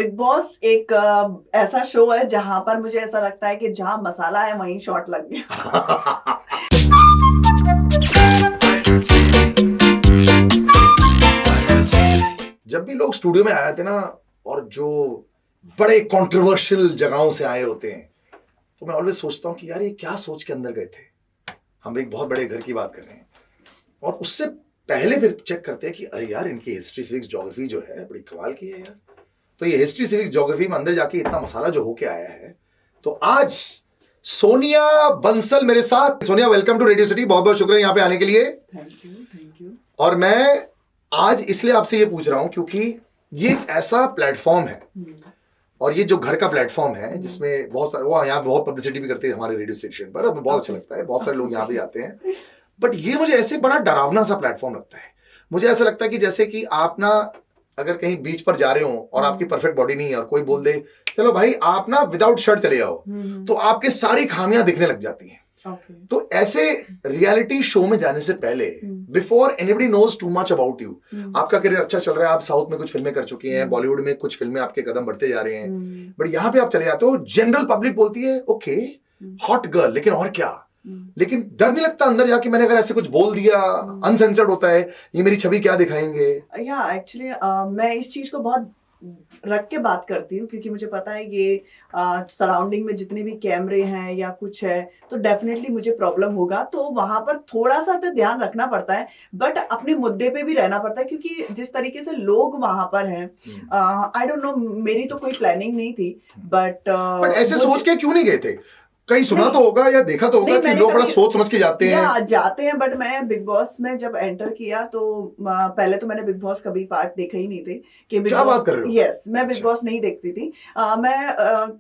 Big boss एक ऐसा show है जहां पर मुझे ऐसा लगता है कि जहां मसाला है वहीं शॉट लग गया। जब भी लोग स्टूडियो में आए थे ना, और जो बड़े कंट्रोवर्शियल जगहों से आए होते हैं, तो मैं ऑलवेज सोचता हूँ कि यार ये क्या सोच के अंदर गए थे। हम एक बहुत बड़े घर की बात कर रहे हैं, और उससे पहले फिर चेक करते हैं कि अरे यार इनकी हिस्ट्री सिविक्स ज्योग्राफी जो है बड़ी कमाल की है यार। तो ये हिस्ट्री सिविक्स ज्योग्राफी में अंदर जाके इतना मसाला जो होके आया है। तो आज सोनिया बंसल मेरे साथ। Sonia, welcome to Radio City. बहुत बहुत शुक्रिया यहाँ पे आने के लिए। Thank you. और मैं आज इसलिए आपसे ये पूछ रहा हूं क्योंकि ये एक ऐसा प्लेटफॉर्म है, और ये जो घर का प्लेटफॉर्म है जिसमें बहुत सारे, वो यहाँ बहुत पब्लिसिटी भी करते हैं हमारे रेडियो स्टेशन पर, हमें बहुत अच्छा लगता है, बहुत सारे लोग यहाँ भी आते हैं। बट ये मुझे ऐसे बड़ा डरावना सा प्लेटफॉर्म लगता है। मुझे ऐसा लगता है कि जैसे कि आप ना अगर कहीं बीच पर जा रहे हो और आपकी परफेक्ट बॉडी नहीं है, और कोई बोल दे चलो भाई आप ना विदाउट शर्ट चले जाओ, तो आपके सारी खामियां दिखने लग जाती हैं। तो ऐसे रियलिटी शो में जाने से पहले, before anybody knows too much about you, आपका करियर अच्छा चल रहा है, आप साउथ में कुछ फिल्में कर चुकी हैं, बॉलीवुड में कुछ फिल्में आपके कदम बढ़ते जा रहे हैं, बट यहाँ पे आप चले जाते हो, जनरल पब्लिक बोलती है ओके हॉट गर्ल, लेकिन और क्या। लेकिन डर नहीं लगता अंदर जाके, मैंने अगर ऐसे कुछ बोल दिया, अनसेंसर्ड होता है, ये मेरी छवि क्या दिखाएंगे? या एक्चुअली मैं इस चीज को बहुत रख के बात करती हूँ, क्योंकि मुझे पता है ये सराउंडिंग में जितने भी कैमरे हैं या कुछ है तो डेफिनेटली मुझे प्रॉब्लम होगा, तो वहां पर थोड़ा सा तो ध्यान रखना पड़ता है, बट अपने मुद्दे पे भी रहना पड़ता है, क्योंकि जिस तरीके से लोग वहां पर हैं, आई डोंट नो, मेरी तो कोई प्लानिंग नहीं थी, बट ऐसे सोच के क्यों नहीं गए थे? कहीं सुना तो होगा या देखा तो होगा कि लोग बड़ा सोच समझ के जाते हैं, बट मैं बिग बॉस में जब एंटर किया तो पहले तो मैंने बिग बॉस कभी पार्ट देखा ही नहीं थे कि बिग क्या बात कर रहे हो? यस, मैं बिग बॉस नहीं देखती थी। मैं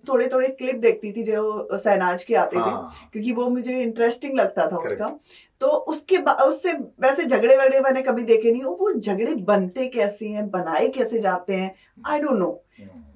थोड़े थोड़े क्लिप देखती थी जो शहनाज के आते थे, क्योंकि वो मुझे इंटरेस्टिंग लगता था उसका। तो उससे वैसे झगड़े वगड़े मैंने कभी देखे नहीं, वो झगड़े बनते कैसे हैं, बनाए कैसे जाते हैं, आई डोंट नो।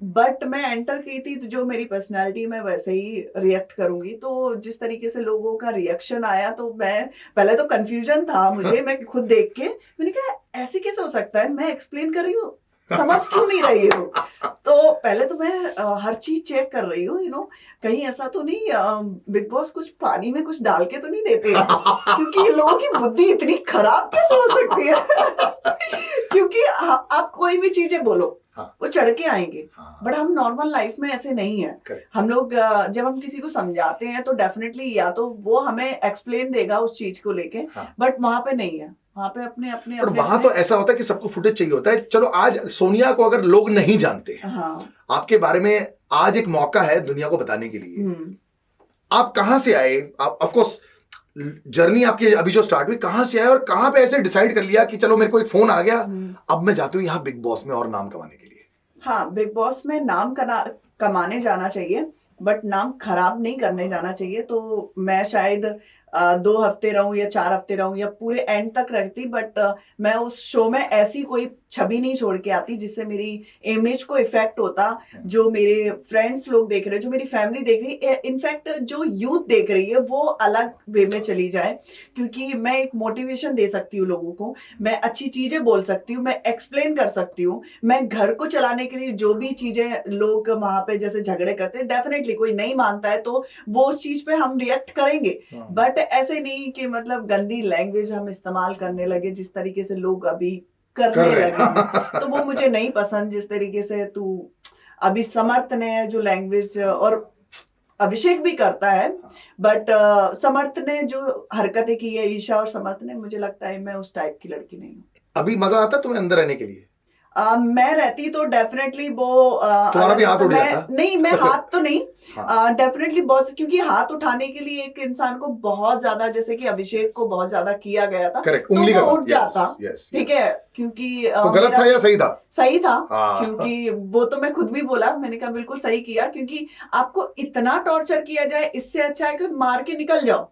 बट मैं एंटर की थी तो जो मेरी पर्सनालिटी, मैं वैसे ही रिएक्ट करूंगी। तो जिस तरीके से लोगों का रिएक्शन आया, तो मैं पहले तो कंफ्यूजन था मुझे, मैं खुद देख के मैंने कहा ऐसे कैसे हो सकता है, मैं एक्सप्लेन कर रही हूँ, समझ क्यों नहीं रही हूँ। तो पहले तो मैं हर चीज चेक कर रही हूँ, कहीं ऐसा तो नहीं बिग बॉस कुछ पानी में कुछ डाल के तो नहीं देते हैं, क्योंकि लोगों की बुद्धि इतनी खराब कैसे हो सकती है। क्योंकि आप कोई भी चीजें बोलो, वो चढ़ के आएंगे, बट हम नॉर्मल लाइफ में ऐसे नहीं है। हम लोग जब हम किसी को समझाते हैं तो डेफिनेटली या तो वो हमें एक्सप्लेन देगा उस चीज को लेके, बट वहां पे नहीं है, वहां पे अपने अपने वहां तो ऐसा होता है कि सबको फुटेज चाहिए होता है। चलो आज सोनिया को अगर लोग नहीं जानते आपके बारे में, आज एक मौका है दुनिया को बताने के लिए। आप कहां से आए? आप ऑफ कोर्स जर्नी आपकी अभी जो स्टार्ट हुई, कहां से आए और कहां पे ऐसे डिसाइड कर लिया कि चलो मेरे को एक फोन आ गया, अब मैं जाती हूँ यहाँ बिग बॉस में और नाम कमाने के लिए? हाँ, बिग बॉस में नाम कमाने जाना चाहिए, बट नाम खराब नहीं करने जाना चाहिए। तो मैं शायद 2 हफ्ते रहूं या 4 हफ्ते रहूं या पूरे एंड तक रहती, बट मैं उस शो में ऐसी कोई छवि नहीं छोड़ के आती जिससे मेरी इमेज को इफेक्ट होता। जो मेरे फ्रेंड्स लोग देख रहे हैं, जो मेरी फैमिली देख रही है, इनफैक्ट जो यूथ देख रही है, वो अलग वे में चली जाए, क्योंकि मैं एक मोटिवेशन दे सकती हूँ लोगों को, मैं अच्छी चीजें बोल सकती हूँ, मैं एक्सप्लेन कर सकती हूँ। मैं घर को चलाने के लिए जो भी चीजें लोग वहां पे जैसे झगड़े करते हैं, डेफिनेटली कोई नहीं मानता है तो वो उस चीज पे हम रिएक्ट करेंगे, बट ऐसे नहीं कि मतलब गंदी लैंग्वेज हम इस्तेमाल करने लगे जिस तरीके से लोग अभी करने लगे। तो वो मुझे नहीं पसंद, जिस तरीके से तू अभी समर्थ ने जो लैंग्वेज, और अभिषेक भी करता है, बट समर्थ ने जो हरकतें की है, ईशा और समर्थ ने, मुझे लगता है मैं उस टाइप की लड़की नहीं हूँ। अभी मजा आता तुम्हें अंदर रहने के लिए? मैं रहती तो डेफिनेटली वो तुम्हारा भी हाथ उठ जाता? नहीं, मैं हाथ तो नहीं, डेफिनेटली बहुत, क्योंकि हाथ उठाने के लिए एक इंसान को बहुत ज्यादा, जैसे कि अभिषेक को बहुत ज्यादा किया गया था, उंगली तो वो उठ जाता। ठीक है, क्योंकि तो गलत था या सही था? सही था, क्योंकि वो तो मैं खुद भी बोला, मैंने कहा बिल्कुल सही किया, क्योंकि आपको इतना टॉर्चर किया जाए, इससे अच्छा है कि मार के निकल जाओ।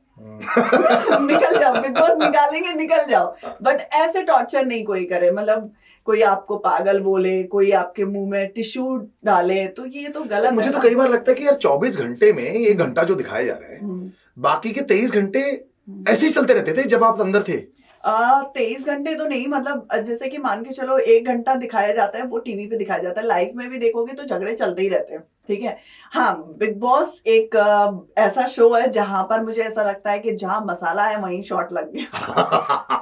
निकल जाओ, बिग बॉस निकालेंगे, निकल जाओ, बट ऐसे टॉर्चर नहीं कोई करे। मतलब कोई आपको पागल बोले, कोई आपके मुंह में टिश्यू डाले, तो ये तो गलत है। मुझे तो कई बार लगता है कि यार 24 घंटे में 1 घंटा जो दिखाया जा रहा है, बाकी के 23 घंटे ऐसे ही चलते रहते थे जब आप अंदर थे। 23 घंटे तो नहीं, मतलब जैसे कि मान के चलो 1 घंटा दिखाया जाता है, वो टीवी पे दिखाया जाता है। लाइफ में भी देखोगे तो झगड़े चलते ही रहते हैं, ठीक है। हाँ, बिग बॉस एक ऐसा शो है जहां पर मुझे ऐसा लगता है कि जहां मसाला है वहीं शॉट लग गया।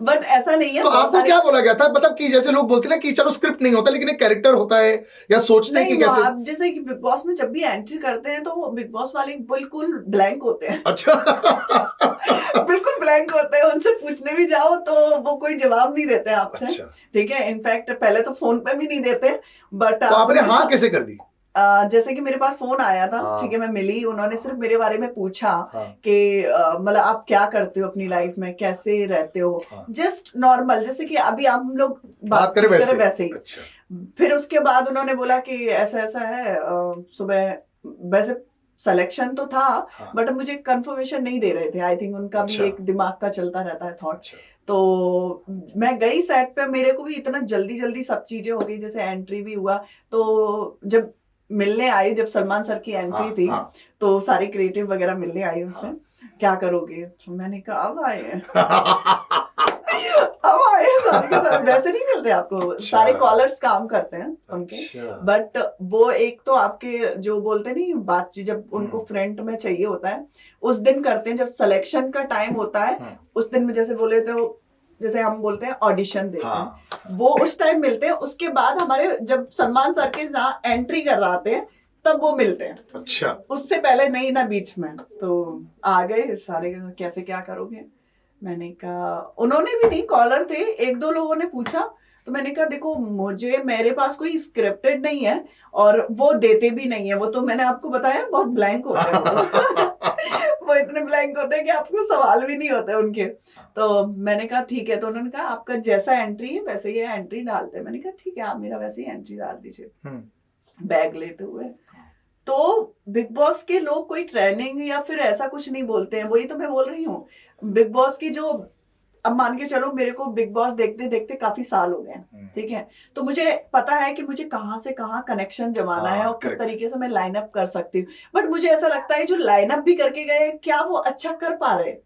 बट ऐसा नहीं है, तो बहुत आपको सारे क्या बोला गया था, मतलब कि जैसे लोग बोलते हैं ना कि चलो स्क्रिप्ट नहीं होता लेकिन एक कैरेक्टर होता है, या सोचते हैं नहीं कि हुआ। कैसे? आप जैसे कि बिग बॉस में जब भी एंट्री करते हैं तो वो बिग बॉस वाले बिल्कुल ब्लैंक होते हैं। अच्छा। बिल्कुल ब्लैंक होते हैं, उनसे पूछने भी जाओ तो वो कोई जवाब नहीं देते आपसे, अच्छा, ठीक है। इनफैक्ट पहले तो फोन पे भी नहीं देते, बट तो आप आपने उनके हाँ साथ कैसे कर दी? जैसे कि मेरे पास फोन आया था, हाँ, ठीक है, मैं मिली, उन्होंने सिर्फ मेरे बारे में पूछा हाँ, कि मतलब आप क्या करते हो अपनी लाइफ में, कैसे रहते हो, हाँ, जस्ट नॉर्मल, जैसे कि अच्छा, अभी हम लोग बात करें बातचीत करें वैसे। वैसे ही। अच्छा, फिर उसके बाद उन्होंने बोला कि ऐसा ऐसा है, सुबह वैसे सिलेक्शन तो था, हाँ, बट मुझे कंफर्मेशन नहीं दे रहे थे। आई थिंक उनका भी अच्छा, एक दिमाग का चलता रहता है थॉट। अच्छा, तो मैं गई सेट पे, मेरे को भी इतना जल्दी जल्दी सब चीजें हो गई, जैसे एंट्री भी हुआ। तो जब मिलने आई, जब सलमान सर की हाँ, एंट्री थी, हाँ, तो सारे क्रिएटिव वगैरह मिलने आई उनसे, हाँ। क्या करोगे, तो मैंने कहा अब आए हैं। अब आए हैं सारे के सारे, वैसे नहीं मिलते आपको, सारे अच्छा, कॉलर्स काम करते हैं उनके। अच्छा, बट वो एक तो आपके जो बोलते नहीं बातचीत, जब उनको हम्म, फ्रंट में चाहिए होता है उस दिन करते हैं, जब सिलेक्शन का टाइम होता है हम्म, उस दिन में, जैसे बोले तो जैसे हम बोलते हैं ऑडिशन देते हैं, हाँ, वो उस टाइम मिलते हैं। उसके बाद हमारे जब सलमान सर के जहाँ एंट्री कर रहे आते हैं तब वो मिलते हैं, अच्छा, उससे पहले नहीं ना बीच में। तो आ गए सारे, कैसे क्या करोगे, मैंने कहा, उन्होंने भी नहीं, कॉलर थे, एक दो लोगों ने पूछा, तो मैंने कहा देखो मुझे, मेरे पास कोई स्क्रिप्टेड नहीं है और वो देते भी नहीं है, वो तो मैंने आपको बताया बहुत ब्लैंक होते हैं वो तो। वो इतने ब्लैंक होते हैं कि आपको सवाल भी नहीं होते उनके। तो मैंने कहा ठीक है, तो उन्होंने कहा आपका जैसा एंट्री है वैसे ही एंट्री डालते हैं। मैंने कहा ठीक है, आप मेरा वैसे ही एंट्री डाल दीजिए, हम्म, बैग लेते हुए। तो बिग बॉस के लोग कोई ट्रेनिंग या फिर ऐसा कुछ नहीं बोलते हैं, वही तो मैं बोल रही हूँ। बिग बॉस की जो, अब मान के चलो मेरे को बिग बॉस देखते देखते काफी साल हो गए हैं, ठीक है, तो मुझे पता है कि मुझे कहाँ से कहाँ कनेक्शन जमाना है हाँ, और किस करेक्ट, तरीके से मैं लाइन अप कर सकती हूँ। बट मुझे ऐसा लगता है जो लाइन अप भी करके गए क्या वो अच्छा कर पा रहे।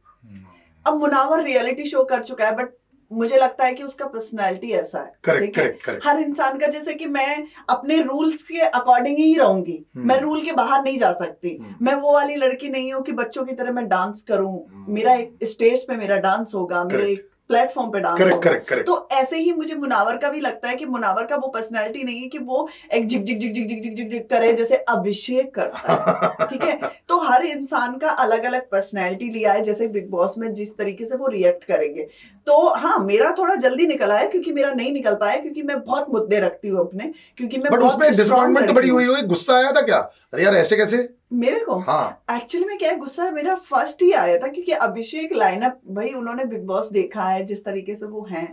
अब मुनावर रियलिटी शो कर चुका है, बट मुझे लगता है कि उसका पर्सनैलिटी ऐसा है, करेक्ट, ठीक है। करेक्ट, करेक्ट, हर इंसान का, जैसे कि मैं अपने रूल्स के अकॉर्डिंग ही रहूंगी, मैं रूल के बाहर नहीं जा सकती। मैं वो वाली लड़की नहीं हूँ कि बच्चों की तरह मैं डांस करूं, मेरा एक स्टेज पे मेरा डांस होगा, मेरे करेक्ट, एक प्लेटफॉर्म पे डांस करेक्ट, होगा। करेक्ट, करेक्ट, तो ऐसे ही मुझे मुनावर का भी लगता है कि मुनावर का वो पर्सनैलिटी नहीं है कि वो एक झिक झिक झिक झिक झिक झिक झिक झिक करे जैसे अभिषेक करता है, ठीक है। तो हर इंसान का अलग अलग पर्सनैलिटी लिया है, जैसे बिग बॉस में जिस तरीके से वो रिएक्ट करेंगे। तो हाँ, मेरा थोड़ा जल्दी निकल आया, क्योंकि मेरा नहीं निकल पाया, क्योंकि मैं बहुत मुद्दे रखती हूँ अपने, क्योंकि मैं बट बहुत उसमें स्ट्रांग डिसअपॉइंटमेंट तो बड़ी लड़की हूँ। हुई होगी, गुस्सा आया था क्या, अरे यार ऐसे कैसे? मेरे को हाँ, एक्चुअली में क्या है, गुस्सा मेरा फर्स्ट ही आया था, क्योंकि अभिषेक लाइनअप, भाई उन्होंने बिग बॉस देखा है जिस तरीके से वो हैं।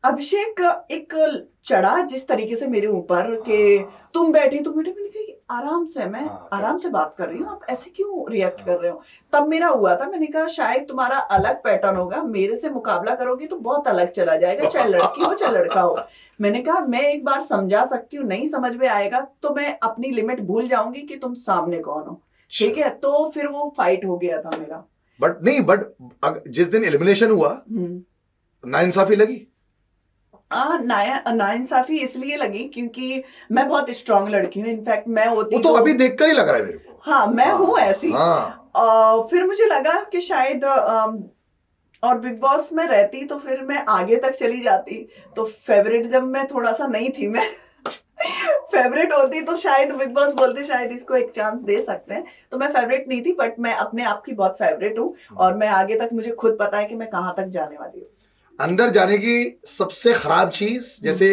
अभिषेक एक चढ़ा जिस तरीके से मेरे ऊपर कि तुम बैठी, मैंने कहा आराम से, मैं हाँ, आराम से बात कर रही हूँ, हाँ, आप ऐसे क्यों रिएक्ट हाँ, कर रहे हो। तब मेरा हुआ था, मैंने कहा शायद तुम्हारा अलग पैटर्न होगा, मेरे से मुकाबला करोगी तो बहुत अलग चला जाएगा, चाहे लड़की हो चाहे लड़का हो। मैंने कहा मैं एक बार समझा सकती हूँ, नहीं समझ में आएगा तो मैं अपनी लिमिट भूल जाऊंगी कि तुम सामने कौन हो, ठीक है। तो फिर वो फाइट हो गया था मेरा। बट नहीं, बट जिस दिन एलिमिनेशन हुआ नाइंसाफी लगी? नाइंसाफी इसलिए लगी क्योंकि मैं बहुत स्ट्रांग लड़की हूँ, इनफैक्ट मैं वो होती तो अभी देखकर ही लग रहा है मेरे को। हाँ, मैं हूँ ऐसी। हाँ, फिर मुझे लगा कि शायद और बिग बॉस में रहती तो फिर मैं आगे तक चली जाती। तो फेवरेट जब मैं थोड़ा सा नहीं थी, मैं फेवरेट होती तो शायद बिग बॉस बोलते शायद इसको एक चांस दे सकते हैं। तो मैं फेवरेट नहीं थी, बट मैं अपने आप की बहुत फेवरेट हूँ और मैं आगे तक, मुझे खुद पता है कि मैं कहाँ तक जाने वाली हूँ। अंदर जाने की सबसे खराब चीज, जैसे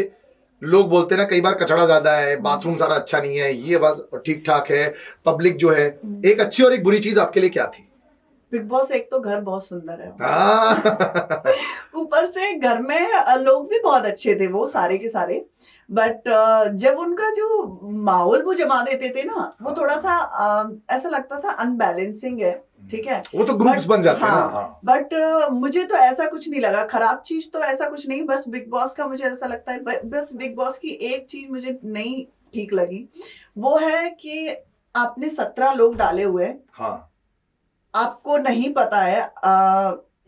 लोग बोलते हैं ना कई बार कचड़ा ज्यादा है, बाथरूम सारा अच्छा नहीं है, ये बस ठीक ठाक है, पब्लिक जो है, एक अच्छी और एक बुरी चीज आपके लिए क्या थी? बिग बॉस एक तो घर बहुत सुंदर है, हाँ। ऊपर से घर में लोग भी बहुत अच्छे थे वो सारे के सारे। बट जब उनका जो माहौल वो जमा देते थे ना, वो थोड़ा सा ऐसा लगता था अनबैलेंसिंग है, ठीक है। वो तो ग्रुप्स बन जाते हैं ना। हाँ, हाँ, बट मुझे तो ऐसा कुछ नहीं लगा, खराब चीज तो ऐसा कुछ नहीं। बस बिग बॉस का मुझे ऐसा लगता है, बस बिग बॉस की एक चीज मुझे नहीं ठीक लगी, वो है कि आपने 17 लोग डाले हुए हैं, हाँ, आपको नहीं पता है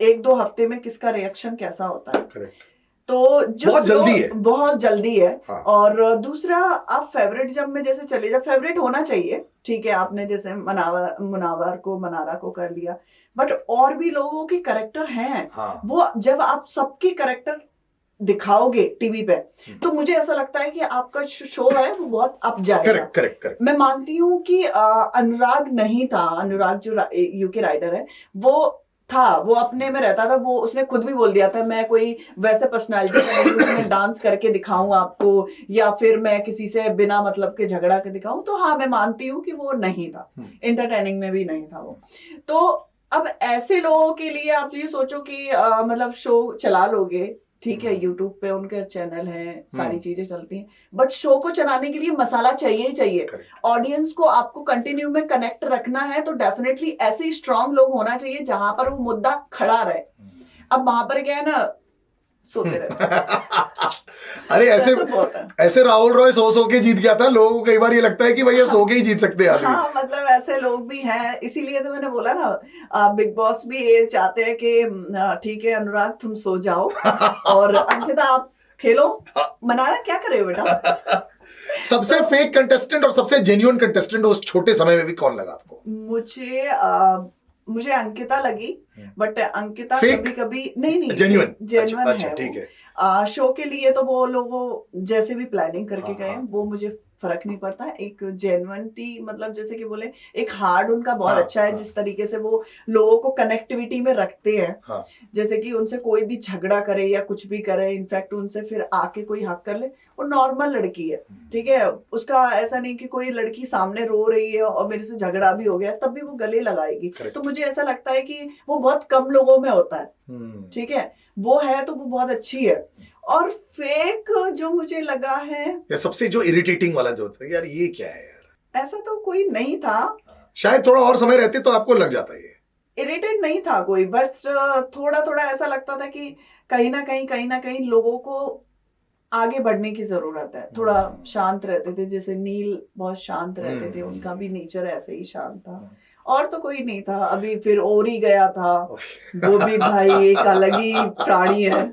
1-2 हफ्ते में किसका रिएक्शन कैसा होता है। करेक्ट। तो जो बहुत जल्दी है। बहुत जल्दी है। हाँ। और दूसरा, आप फेवरेट जब में जैसे चले जाओ, फेवरेट होना चाहिए, ठीक है, आपने जैसे मुनावर को, मनारा को कर लिया, बट और भी लोगों के कैरेक्टर हैं। हाँ। वो जब आप सबके कैरेक्टर दिखाओगे टीवी पे, तो मुझे ऐसा लगता है कि आपका शो है वो बहुत अप जाएगा। Correct correct correct. मैं मानती हूँ कि अनुराग नहीं था, अनुराग जो यूके राइडर है वो था, वो अपने में रहता था, वो उसने खुद भी बोल दिया था मैं कोई वैसे पर्सनालिटी में डांस करके दिखाऊं आपको, या फिर मैं किसी से बिना मतलब के झगड़ा के दिखाऊं। तो हाँ, मैं मानती हूँ कि वो नहीं था, एंटरटेनिंग में भी नहीं था वो। तो अब ऐसे लोगों के लिए आप ये सोचो कि मतलब शो चला लोगे, ठीक है, यूट्यूब पे उनके चैनल हैं, सारी चीजें चलती हैं, बट शो को चलाने के लिए मसाला चाहिए ही चाहिए। ऑडियंस को आपको कंटिन्यू में कनेक्ट रखना है, तो डेफिनेटली ऐसे स्ट्रांग लोग होना चाहिए जहां पर वो मुद्दा खड़ा रहे। अब वहां पर क्या है ना, सोते रहे। अरे ऐसे राहुल रॉय सो के जीत गया था। लोगों को कई बार ये लगता है कि भाई ये सो के ही जीत सकते हैं आदमी। हाँ, मतलब ऐसे लोग भी हैं, इसीलिए तो मैंने बोला ना, बिग बॉस भी ये चाहते हैं कि ठीक है अनुराग तुम सो जाओ और अंकिता आप खेलो। मनारा क्या करे बेटा। सबसे फेक कंटेस्टेंट और सबसे जेन्युइन कंटेस्टेंट उस छोटे समय में भी कौन लगा आपको? मुझे अंकिता लगी, बट अंकिता Fake? कभी नहीं जेन्युइन है ठीक है। शो के लिए तो वो लोग जैसे भी प्लानिंग करके गए, वो मुझे फर्क नहीं पड़ता। एक जेन्युइनिटी, मतलब जैसे कि बोले एक हार्ड उनका बहुत अच्छा है, जिस तरीके से वो लोगों को कनेक्टिविटी में रखते हैं। जैसे कि उनसे कोई भी झगड़ा करे या कुछ भी करे, इनफैक्ट उनसे फिर आके कोई हक कर ले, वो नॉर्मल लड़की है, ठीक है, उसका ऐसा नहीं कि कोई लड़की सामने रो रही है और मेरे से झगड़ा भी हो गया तब भी वो गले लगाएगी। तो मुझे ऐसा लगता है कि वो बहुत कम लोगों में होता है, ठीक है, वो है तो वो बहुत अच्छी है। और फेक जो मुझे लगा है, या सबसे जो इरिटेटिंग वाला जो था, यार ये क्या है यार, ऐसा तो कोई नहीं था। शायद थोड़ा और समय रहते तो आपको लग जाता है। इरिटेट नहीं था कोई, बट थोड़ा ऐसा लगता था कि कहीं ना कहीं लोगों को आगे बढ़ने की जरूरत है। थोड़ा शांत रहते थे, जैसे नील बहुत शांत रहते थे, उनका भी नेचर ऐसे ही शांत था, और तो कोई नहीं था। अभी फिर ओरी गया था, वो भी भाई एक अलग ही प्राणी है,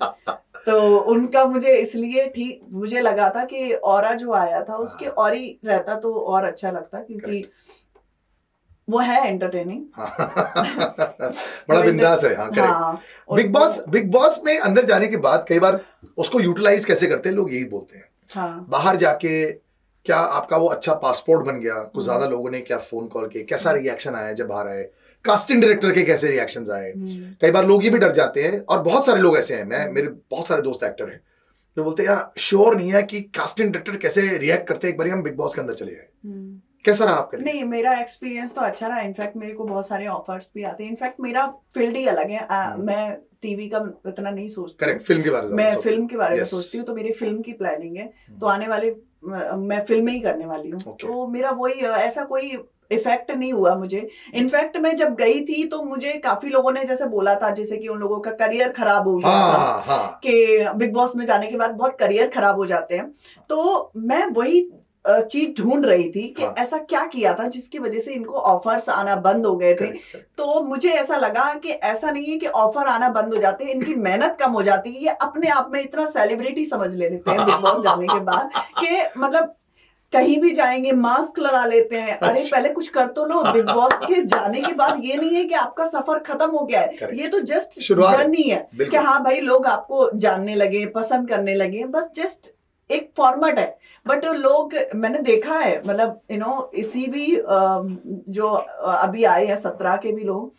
तो उनका मुझे इसलिए ठीक मुझे लगा था कि ऑरा जो आया था उसके और ही रहता तो और अच्छा लगता, क्योंकि वो है एंटरटेनिंग। बड़ा बिंदास है। हाँ, करेक्ट। बिग बॉस में अंदर जाने के बाद कई बार उसको यूटिलाइज कैसे करते हैं लोग, यही बोलते हैं। हाँ। बाहर जाके क्या आपका वो अच्छा पासपोर्ट बन गया? कुछ ज्यादा लोगों ने क्या फोन कॉल किए, कैसा रिएक्शन आया जब बाहर आए? कास्टिंग डायरेक्टर के कैसे रिएक्शंस आए? कई बार लोग ये भी डर जाते हैं, और बहुत सारे लोग ऐसे हैं, मेरे बहुत सारे दोस्त एक्टर हैं जो बोलते हैं यार श्योर नहीं है कि कास्टिंग डायरेक्टर कैसे रिएक्ट करते हैं एक बार हम बिग बॉस के अंदर चले जाए। कैसा रहा आपका? नहीं, मेरा एक्सपीरियंस तो अच्छा रहा। इनफैक्ट मेरे को बहुत सारे ऑफर्स भी आते हैं। इनफैक्ट मेरा फील्ड ही अलग है। मैं टीवी का इतना नहीं सोचती। करेक्ट, फिल्म के बारे में मैं फिल्म के बारे में सोचती हूँ, तो मेरी फिल्म की प्लानिंग है, तो आने वाले मैं फिल्म ही करने वाली हूँ। तो मेरा वही, ऐसा कोई इफेक्ट नहीं हुआ मुझे। इनफैक्ट मैं जब गई थी तो मुझे काफी लोगों ने जैसे बोला था, जैसे कि उन लोगों का करियर खराब हो गया था, कि बिग बॉस में जाने के बाद बहुत करियर खराब हो जाते हैं। तो मैं वही चीज ढूंढ रही थी कि ऐसा क्या किया था जिसकी वजह से इनको ऑफर्स आना बंद हो गए थे। तो मुझे ऐसा लगा कि ऐसा नहीं है कि ऑफर आना बंद हो जाते हैं, इनकी मेहनत कम हो जाती है। ये अपने आप में इतना सेलिब्रिटी समझ लेते हैं बिग बॉस जाने के बाद, कि मतलब कहीं भी जाएंगे मास्क लगा लेते हैं। अरे पहले कुछ कर तो लो। बिग बॉस के जाने के बाद ये नहीं है कि आपका सफर खत्म हो गया है, ये तो जस्ट जर्नी है कि हाँ भाई लोग आपको जानने लगे, पसंद करने लगे, बस जस्ट एक फॉर्मेट है। बट लोग, मैंने देखा है, मतलब इसी भी जो अभी आए हैं 17 के भी लोग,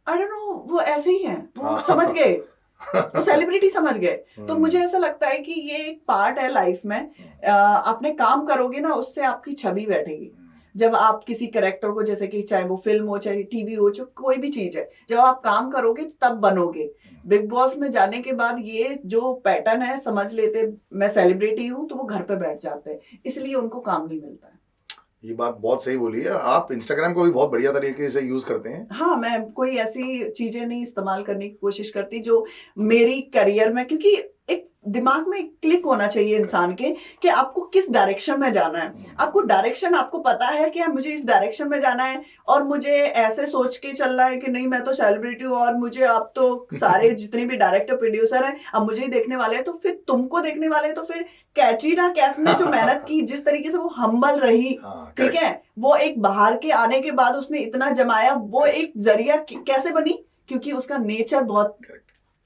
आई डोंट नो, वो ऐसे ही हैं, वो समझ गए, वो सेलिब्रिटी समझ गए। तो मुझे ऐसा लगता है कि ये एक पार्ट है लाइफ में। आपने काम करोगे ना, उससे आपकी छवि बैठेगी। जब आप किसी कैरेक्टर को, जैसे कि चाहे वो फिल्म हो, चाहे टीवी हो, चाहे कोई भी चीज है, जब आप काम करोगे तब बनोगे। बिग बॉस में जाने के बाद ये जो पैटर्न है, समझ लेते मैं सेलिब्रिटी हूँ, तो वो घर पे बैठ जाते हैं, इसलिए उनको काम नहीं मिलता है। ये बात बहुत सही बोली है। आप इंस्टाग्राम को भी बहुत बढ़िया तरीके से यूज करते हैं। हाँ, मैं कोई ऐसी चीजें नहीं इस्तेमाल करने की कोशिश करती जो मेरी करियर में, क्योंकि एक दिमाग में क्लिक होना चाहिए इंसान के कि आपको किस डायरेक्शन में जाना है। आपको डायरेक्शन आपको पता है कि मुझे इस डायरेक्शन में जाना है और मुझे ऐसे सोच के चलना है कि नहीं मैं तो सेलिब्रिटी हूँ और मुझे अब तो सारे जितने भी डायरेक्टर प्रोड्यूसर हैं अब मुझे ही देखने वाले हैं, तो फिर तुमको देखने वाले हैं। तो फिर कैटरीना कैफ ने जो मेहनत की, जिस तरीके से वो हम्बल रही, ठीक है, वो एक बाहर के आने के बाद उसने इतना जमाया, वो एक जरिया कैसे बनी? क्योंकि उसका नेचर बहुत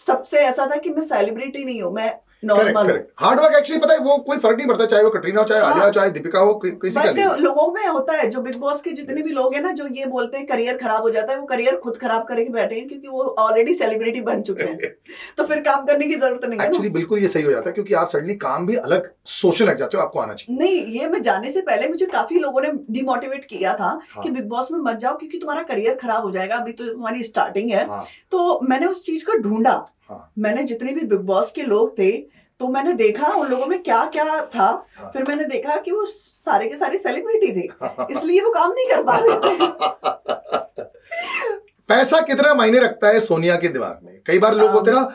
सबसे ऐसा था कि मैं सेलिब्रिटी नहीं हूँ, मैं नॉर्मल। हार्ड वर्क एक्चुअली पता है वो कोई फर्क नहीं पड़ता, चाहे वो कटरीना हो, चाहे आलिया हो, चाहे दीपिका हो, किसी का नहीं। लोगों में होता है, जो बिग बॉस के जितने भी लोग हैं ना, जो ये बोलते हैं करियर खराब हो जाता है, वो करियर खुद खराब करके बैठे हैं क्योंकि वो ऑलरेडी सेलिब्रिटी बन चुके हैं। तो फिर काम करने की जरूरत नहीं है। एक्चुअली बिल्कुल ये सही हो जाता है क्योंकि आप सडनली काम भी अलग सोचने लग जाते हो, आपको आना चाहिए। नहीं, ये मैं जाने से पहले मुझे काफी लोगों ने डिमोटिवेट किया था कि बिग बॉस में मत जाओ क्योंकि तुम्हारा करियर खराब हो जाएगा, अभी तो तुम्हारी स्टार्टिंग है। तो मैंने उस चीज को ढूंढा। मैंने जितने भी बिग बॉस के लोग थे तो मैंने देखा उन लोगों में क्या क्या था। फिर मैंने देखा कि वो सारे के सारे सेलिब्रिटी थे, इसलिए वो काम नहीं कर पा रहे थे। पैसा कितना मायने रखता है सोनिया के दिमाग में? कई बार लोग होते ना,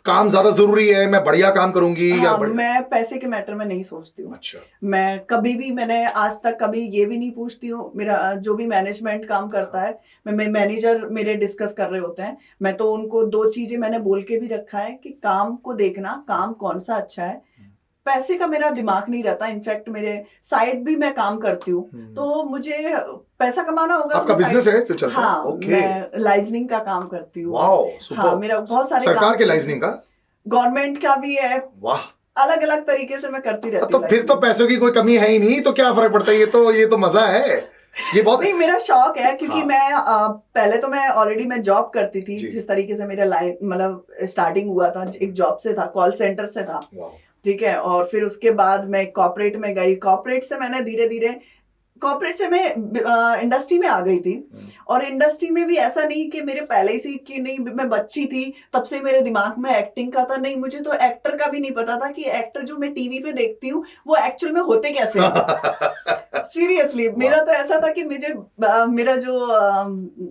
काम ज्यादा जरूरी है, मैं बढ़िया काम करूंगी। या मैं पैसे के मैटर में नहीं सोचती हूँ। अच्छा। मैं कभी भी, मैंने आज तक कभी ये भी नहीं पूछती हूँ। मेरा जो भी मैनेजमेंट काम करता है, मैं मैनेजर मेरे डिस्कस कर रहे होते हैं, मैं तो उनको 2 चीजें मैंने बोल के भी रखा है कि काम को देखना, काम कौन सा अच्छा है। पैसे का मेरा दिमाग नहीं रहता। इनफैक्ट मेरे साइड भी मैं काम करती हूँ, तो मुझे पैसा कमाना होगा। आपका बिजनेस है जो चलता है? हाँ, मैं लाइजनिंग का काम करती हूँ। हाँ, मेरा बहुत सारे सरकार के लाइजनिंग का, गवर्नमेंट का भी है। वाह, अलग अलग तरीके से मैं करती रहती हूँ। तो फिर तो पैसों की कोई कमी है ही नहीं, तो क्या फर्क पड़ता है? ये तो मजा है, ये बहुत नहीं, मेरा शौक है क्योंकि मैं पहले तो मैं ऑलरेडी मैं जॉब करती थी। जिस तरीके से मेरा लाइफ मतलब स्टार्टिंग हुआ था, एक जॉब से था, कॉल सेंटर से था, ठीक है। और फिर उसके बाद मैं कॉर्पोरेट में गई। कॉर्पोरेट से मैंने धीरे धीरे, कॉर्पोरेट से मैं इंडस्ट्री में आ गई थी। और इंडस्ट्री में भी ऐसा नहीं कि मेरे पहले से कि नहीं, मैं बच्ची थी तब से मेरे दिमाग में एक्टिंग का था, नहीं, मुझे तो एक्टर का भी नहीं पता था कि एक्टर जो मैं टीवी पे देखती हूँ वो एक्चुअल में होते कैसे हैं। सीरियसली, मेरा तो ऐसा था कि मेरा जो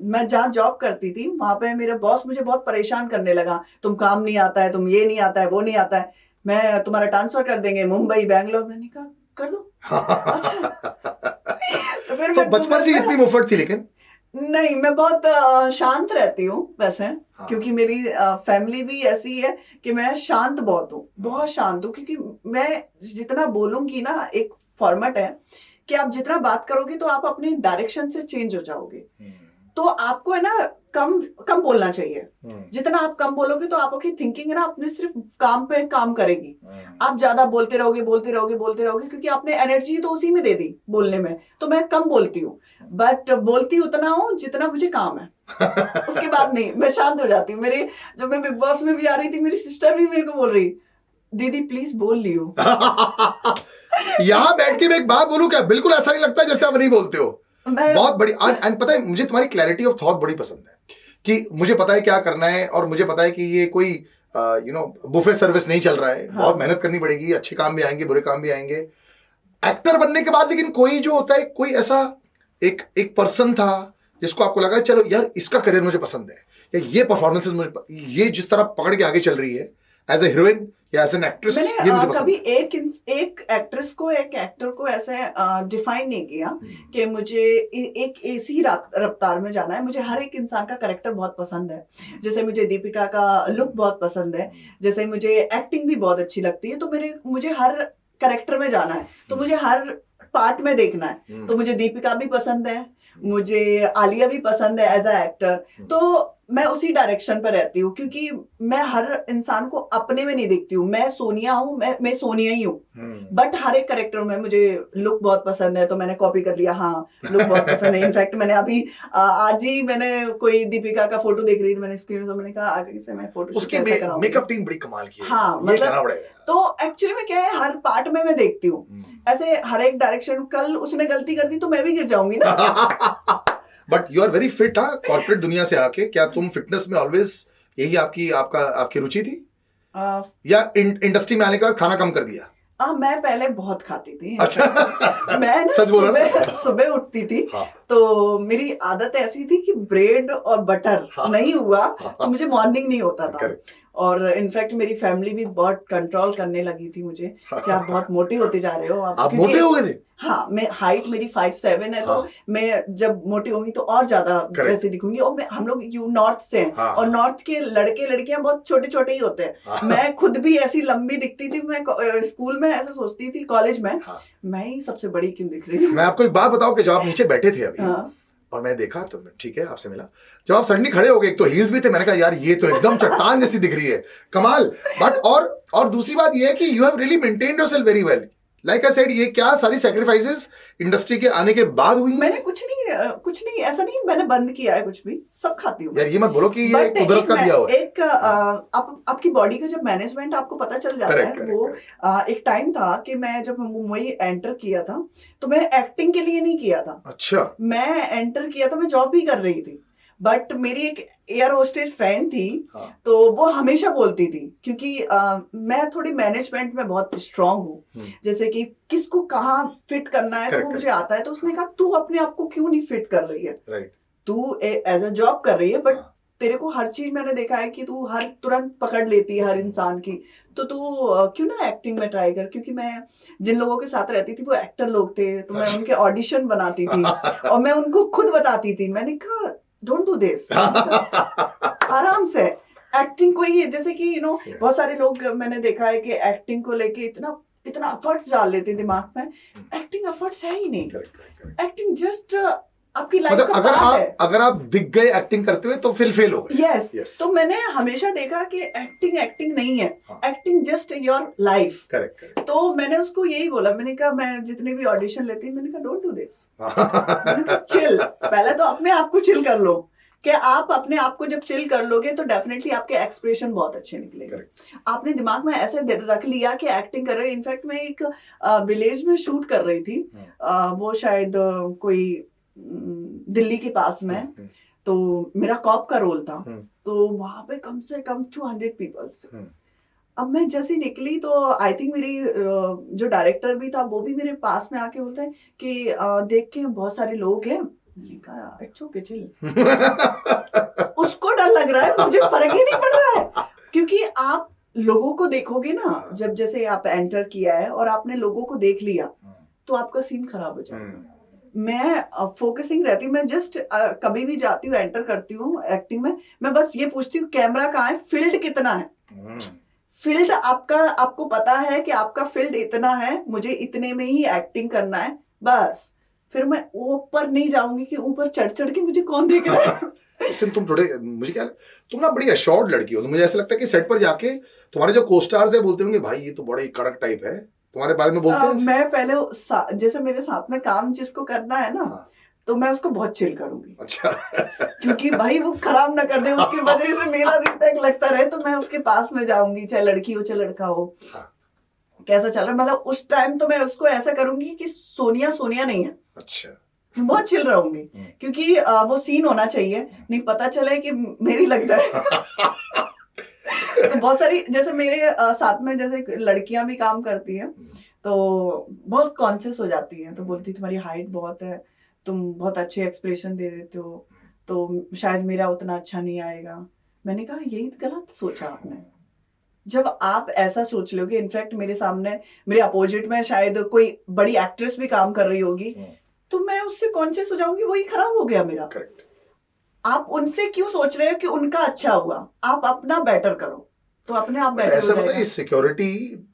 मैं जहाँ जॉब करती थी वहां पे मेरा बॉस मुझे बहुत परेशान करने लगा, तुम काम नहीं आता है, तुम ये नहीं आता है, वो नहीं आता है, मैं तुम्हारा ट्रांसफर कर देंगे मुंबई बैंगलोर। मैंने कहा कर दो। अच्छा। तो फिर तो बचपन से इतनी मुफ्त थी? लेकिन नहीं, मैं बहुत शांत रहती हूँ वैसे। क्योंकि मेरी फैमिली भी ऐसी है कि मैं शांत बहुत हूँ, बहुत शांत हूँ। क्योंकि मैं जितना बोलूंगी ना, एक फॉर्मेट है कि आप जितना बात करोगे तो आप अपनी डायरेक्शन से चेंज हो जाओगे। तो आपको है ना कम कम बोलना चाहिए। जितना आप कम बोलोगे तो आपकी थिंकिंग है ना अपने सिर्फ काम पे काम करेगी। आप ज्यादा बोलते रहोगे क्योंकि आपने एनर्जी तो उसी में दे दी बोलने में। तो मैं कम बोलती हूँ, बट बोलती उतना हूँ जितना मुझे काम है। उसके बाद नहीं, मैं शांत हो जाती हूँ। जब मैं बिग बॉस में भी आ रही थी, मेरी सिस्टर भी मेरे को बोल रही, दीदी प्लीज बोल लियो। यहाँ बैठ के मैं एक बात बोलूं क्या, बिल्कुल ऐसा नहीं लगता जैसे आप नहीं बोलते हो। बहुत बड़ी, एंड पता है मुझे तुम्हारी क्लैरिटी ऑफ थॉट बड़ी पसंद है कि मुझे पता है क्या करना है और मुझे पता है कि ये कोई बुफे सर्विस नहीं चल रहा है। हाँ। बहुत मेहनत करनी पड़ेगी, अच्छे काम भी आएंगे, बुरे काम भी आएंगे एक्टर बनने के बाद। लेकिन कोई जो होता है, कोई ऐसा एक पर्सन था जिसको आपको लगा चलो यार इसका करियर मुझे पसंद है, या ये परफॉर्मेंसेस मुझे, ये जिस तरह पकड़ के आगे चल रही है एज ए हीरोइन या एज एन एक्ट्रेस, ये मुझे पसंद कभी एक एक्ट्रेस को, एक एक्टर को ऐसे डिफाइन नहीं किया कि मुझे एक ऐसी रफ्तार में जाना है। मुझे हर एक इंसान का कैरेक्टर बहुत पसंद है। जैसे मुझे दीपिका का लुक बहुत पसंद है, जैसे मुझे एक्टिंग भी बहुत अच्छी लगती है। तो मुझे हर कैरेक्टर में जाना है, तो मुझे हर पार्ट में देखना है। तो मुझे दीपिका भी पसंद है, मुझे आलिया भी पसंद है एज अ एक्टर। तो मैं उसी डायरेक्शन पर रहती हूँ क्योंकि मैं हर इंसान को अपने में नहीं देखती हूँ। मैं सोनिया हूँ, मैं सोनिया ही हूँ, बट हर एक कैरेक्टर में मुझे लुक बहुत पसंद है तो मैंने कॉपी कर लिया। हाँ, लुक बहुत पसंद है। इनफैक्ट मैंने अभी आज ही मैंने कोई दीपिका का फोटो देख रही थी, मैंने स्क्रीन से मैंने कहा आगे से मैं फोटो उसकी मेकअप टीम बड़ी कमाल की है। हाँ, मतलब तो एक्चुअली में क्या है, हर पार्ट में मैं देखती हूँ ऐसे हर एक डायरेक्शन। कल उसने गलती कर दी तो मैं भी गिर जाऊंगी ना। But you are very fit. हाँ, कॉर्पोरेट दुनिया से आके क्या तुम फिटनेस में ऑलवेज यही आपकी रुचि थी, या इंडस्ट्री में आने के बाद खाना कम कर दिया? मैं पहले बहुत खाती थी। अच्छा। मैं सच बोला सुबह उठती थी। हाँ। तो मेरी आदत ऐसी थी कि ब्रेड और बटर नहीं हुआ तो मुझे मॉर्निंग नहीं होता था। और इनफैक्ट मेरी फैमिली भी बहुत कंट्रोल करने लगी थी मुझे कि आप बहुत मोटे होते जा रहे हो आप क्योंकि मोटे हो गए थे? हाँ, मैं हाइट मेरी 5'7" है, तो हाँ। मैं जब मोटी होंगी तो और ज्यादा Correct. वैसे दिखूंगी। और हम लोग यू नॉर्थ से हैं, हाँ। और नॉर्थ के लड़के लड़कियां बहुत छोटे छोटे ही होते हैं। हाँ। मैं खुद भी ऐसी लंबी दिखती थी, मैं स्कूल में ऐसा सोचती थी, कॉलेज में हाँ। मैं ही सबसे बड़ी क्यों दिख रही हूँ। मैं आपको एक बात बताऊं कि जब आप नीचे बैठे थे अभी, हाँ। और मैं देखा तो ठीक है आपसे मिला, जब आप सडनली खड़े हो गए, एक तो हील्स भी थे, मैंने कहा यार ये तो एकदम चट्टान जैसी दिख रही है, कमाल। बट और दूसरी बात ये है कि you have really maintained yourself very well. Like I said, ये क्या सारी सैक्रिफाइसेस इंडस्ट्री के आने के बाद हुई? मैंने कुछ नहीं ऐसा नहीं मैंने बंद किया है, कुछ भी सब खाती हूँ यार ये मत बोलो कि ये बट कुदरत का दिया हुआ है। एक आपकी बॉडी का जब मैनेजमेंट आपको पता चल जाता Correct, है, correct, वो एक टाइम था कि मैं जब मुंबई एंटर किया था तो मैं एक्टिंग के लिए नहीं किया था। अच्छा। मैं एंटर किया था, मैं जॉब भी कर रही थी, बट मेरी एक एयर होस्टेस फ्रेंड थी। हाँ। तो वो हमेशा बोलती थी, क्योंकि मैं थोड़ी मैनेजमेंट में बहुत स्ट्रांग हूँ, जैसे कि किसको कहाँ फिट करना है तो Correct, वो मुझे आता है। तो उसने कहा तू अपने आप को क्यों नहीं फिट कर रही है, राइट, तू एज अ जॉब कर रही है, बट हाँ। तेरे को हर चीज मैंने देखा है कि तू हर तुरंत पकड़ लेती है हर इंसान की, तो तू क्यों ना एक्टिंग में ट्राई कर। क्योंकि मैं जिन लोगों के साथ रहती थी वो एक्टर लोग थे, तो मैं उनके ऑडिशन बनाती थी और मैं उनको खुद बताती थी। मैंने कहा डोंट डू दिस, आराम से एक्टिंग को ही, जैसे कि बहुत सारे लोग मैंने देखा है कि एक्टिंग को लेके इतना इतना एफर्ट्स डाल लेते हैं दिमाग में। एक्टिंग एफर्ट्स है ही नहीं, एक्टिंग जस्ट आपकी लाइफ मतलब का पार्ट है। अगर आप दिख गए एक्टिंग करते हुए तो फिर फेल हो गए। यस। तो मैंने हमेशा देखा कि एक्टिंग नहीं है, हाँ। Acting just your life. Correct. तो मैंने उसको यही बोला, मैंने कहा मैं जितने भी ऑडिशन लेती हूँ, मैंने कहा डोंट डू दिस, चिल। पहले तो अपने आप को चिल कर लो, कि आप अपने आप को जब चिल कर लोगे तो डेफिनेटली आपके एक्सप्रेशन बहुत अच्छे निकलेंगे। आपने दिमाग में ऐसे रख लिया कि एक्टिंग कर रहे हो। इनफैक्ट मैं एक विलेज में शूट कर रही थी, वो शायद कोई दिल्ली के पास में, तो मेरा कॉप का रोल था। तो वहां पे कम से कम 200 पीपल्स। अब मैं जैसे निकली तो आई थिंक मेरी जो डायरेक्टर भी था वो भी मेरे पास में आके बोलते हैं कि देख के बहुत सारे लोग हैं। मैंने कहा इट्स ओके, चिल। उसको डर लग रहा है, मुझे फर्क ही नहीं पड़ रहा है, क्योंकि आप लोगों को देखोगे ना, जब जैसे आप एंटर किया है और आपने लोगों को देख लिया तो आपका सीन खराब हो जाएगा। मैं फोकसिंग रहती हूँ, मैं जस्ट कभी भी जाती हूँ एंटर करती हूँ एक्टिंग में, मैं बस ये पूछती हूँ कैमरा कहाँ है, फील्ड कितना है। फील्ड आपको पता है कि आपका फील्ड इतना है, मुझे इतने में ही एक्टिंग करना है, बस। फिर मैं ऊपर नहीं जाऊंगी कि ऊपर चढ़ के मुझे कौन देख रहा है। Listen, तुम थोड़े, मुझे क्या, तुम ना बड़ी अशोर्ड लड़की हो। तो मुझे ऐसा लगता है कि सेट पर जाके तुम्हारे जो को-स्टार्स है बोलते होंगे भाई ये तो बड़ा ही कड़क टाइप है, तुम्हारे बारे में बोलते हैं। मैं पहले जैसे मेरे साथ में काम जिसको करना है ना, तो मैं उसको बहुत चिल करूंगी। अच्छा। क्योंकि भाई वो खराब ना कर दे, उसकी वजह से मेरा रिस्पेक्ट लगता रहे, तो मैं उसके पास में जाऊंगी, चाहे लड़की हो चाहे लड़का हो। कैसा चल रहा है, मतलब उस टाइम तो मैं उसको ऐसा करूंगी कि सोनिया नहीं है। अच्छा। बहुत चिल रहूंगी, क्योंकि वो सीन होना चाहिए, नहीं पता चले कि मेरी लग जाए। तो बहुत सारी जैसे मेरे साथ में जैसे लड़कियां भी काम करती हैं, तो बहुत कॉन्शियस हो जाती हैं, तो बोलती तुम्हारी हाइट बहुत है, तुम बहुत अच्छे एक्सप्रेशन दे देते हो, तो शायद मेरा उतना अच्छा नहीं आएगा। मैंने कहा यही गलत सोचा आपने। जब आप ऐसा सोच लोगे, इनफैक्ट मेरे सामने मेरे अपोजिट में शायद कोई बड़ी एक्ट्रेस भी काम कर रही होगी, तो मैं उससे कॉन्शियस हो जाऊंगी, वही खराब हो गया मेरा। करेक्ट। आप उनसे क्यों सोच रहे हो कि उनका अच्छा हुआ, आप अपना बेटर करो तो अपने आप बेटर हो जाएगा। ऐसा बताइए, सिक्योरिटी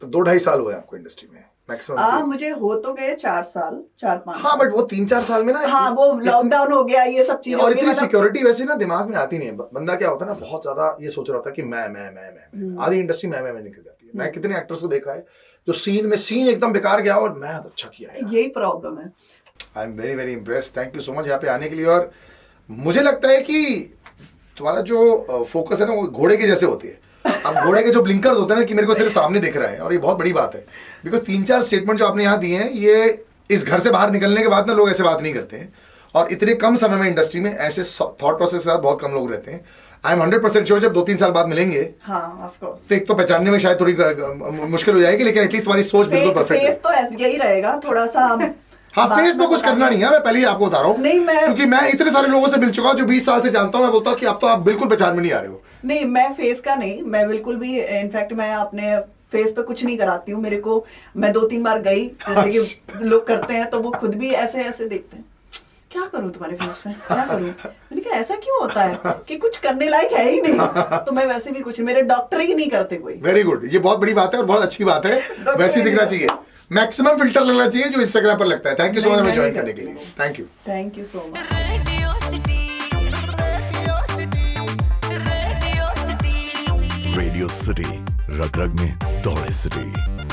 2-2.5 साल हुए आपको इंडस्ट्री में मैक्सिमम? मुझे हो तो गए 4-5। हाँ, बट वो 3-4 साल में ना, हाँ वो लॉकडाउन हो गया, ये सब चीजें, और इतनी सिक्योरिटी वैसे ना दिमाग में आती नहीं है। बंदा क्या होता है ना, बहुत ज्यादा ये सोच रहा होता है कि मैं आधी इंडस्ट्री मैं निकल जाती है। मैं कितने एक्टर्स को देखा है जो सीन एकदम बेकार गया और मैं तो अच्छा किया है। यही प्रॉब्लम है। I am very very impressed, thank you so much यहाँ पे आने के लिए। और मुझे लगता है कि तुम्हारा जो फोकस है ना वो घोड़े के जैसे होती है। अब घोड़े के जो ब्लिंकर्स होते हैं ना कि मेरे को सिर्फ सामने दिख रहा है, और ये बहुत बड़ी बात है, बिकॉज 3-4 स्टेटमेंट जो आपने यहाँ दिए हैं, ये इस घर से बाहर निकलने के बाद ना लोग ऐसे बात नहीं करते हैं, और इतने कम समय में इंडस्ट्री में ऐसे थॉट प्रोसेस के साथ बहुत कम लोग रहते हैं। आई एम 100% श्योर जब 2-3 साल बाद मिलेंगे, हाँ ऑफ कोर्स, तो एक तो पहचानने में शायद थोड़ी मुश्किल हो जाएगी, लेकिन एटलीस्ट तुम्हारी सोच बिल्कुल परफेक्ट है। फेस तो ऐसे यही रहेगा, थोड़ा सा हाँ बात फेस पे मैं कुछ बता करना नहीं है, मैं पहले ही आपको बता रहा हूँ। नहीं, मैं क्योंकि मैं इतने सारे लोगों से मिल चुका हूँ जो 20 साल से जानता हूँ, मैं बोलता हूँ कि अब तो आप बिल्कुल पहचान में नहीं आ रहे हो। नहीं, मैं फेस का नहीं, मैं बिल्कुल भी, इनफैक्ट मैं अपने फेस पे कुछ नहीं कराती हूँ। मेरे को, मैं 2-3 बार गई, जैसे कि लोग करते हैं, तो वो खुद भी ऐसे ऐसे देखते हैं, क्या करूँ तुम्हारे फेस पे, क्या करूँ। मैंने कहा ऐसा क्यों होता है कि कुछ करने लायक है ही नहीं, तो मैं वैसे भी कुछ, मेरे डॉक्टर ही नहीं करते कोई। वेरी गुड, ये बहुत बड़ी बात है और बहुत अच्छी बात है, डॉक्टर वैसे ही ही दिखना नहीं चाहिए। मैक्सिमम फिल्टर लगना चाहिए जो इंस्टाग्राम पर लगता है। थैंक यू सो नहीं, मच हमें मैं ज्वाइन नहीं करने के करती लिए, हूँ। Thank you. Thank you so much. Radio city, रग रग में दौड़े सिटी।